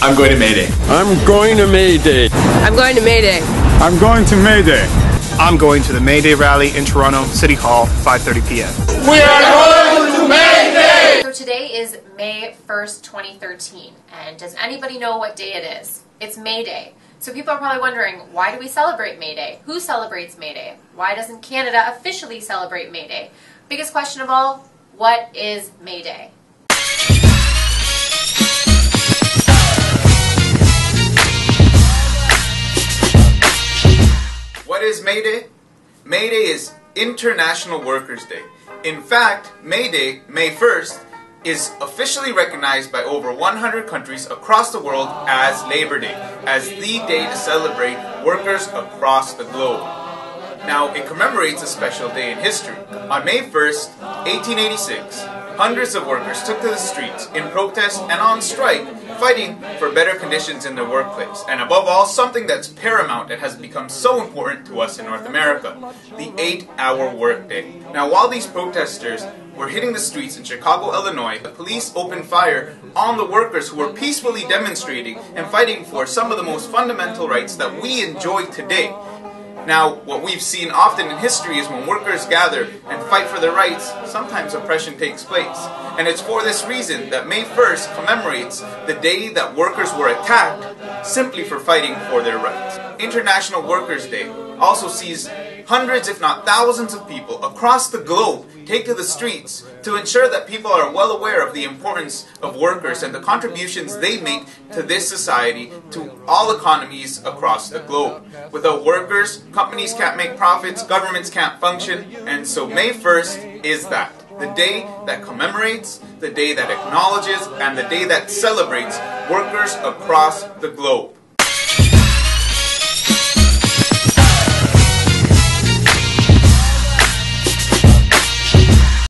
I'm going to May Day. I'm going to May Day. I'm going to May Day. I'm going to May Day. I'm going to the May Day rally in Toronto City Hall, 5:30 p.m. We are going to May Day! So today is May 1st, 2013, and does anybody know what day it is? It's May Day. So people are probably wondering, why do we celebrate May Day? Who celebrates May Day? Why doesn't Canada officially celebrate May Day? Biggest question of all, what is May Day? What is May Day? May Day is International Workers' Day. In fact, May Day, May 1st, is officially recognized by over 100 countries across the world as Labor Day, as the day to celebrate workers across the globe. Now, it commemorates a special day in history. On May 1st, 1886, hundreds of workers took to the streets in protest and on strike, fighting for better conditions in their workplace. And above all, something that's paramount and has become so important to us in North America, the 8-hour workday. Now, while these protesters were hitting the streets in Chicago, Illinois, the police opened fire on the workers who were peacefully demonstrating and fighting for some of the most fundamental rights that we enjoy today. Now, what we've seen often in history is when workers gather and fight for their rights, sometimes oppression takes place. And it's for this reason that May 1st commemorates the day that workers were attacked simply for fighting for their rights. International Workers' Day also sees hundreds, if not thousands of people across the globe take to the streets to ensure that people are well aware of the importance of workers and the contributions they make to this society, to all economies across the globe. Without workers, companies can't make profits, governments can't function, and so May 1st is that. The day that commemorates, the day that acknowledges, and the day that celebrates workers across the globe.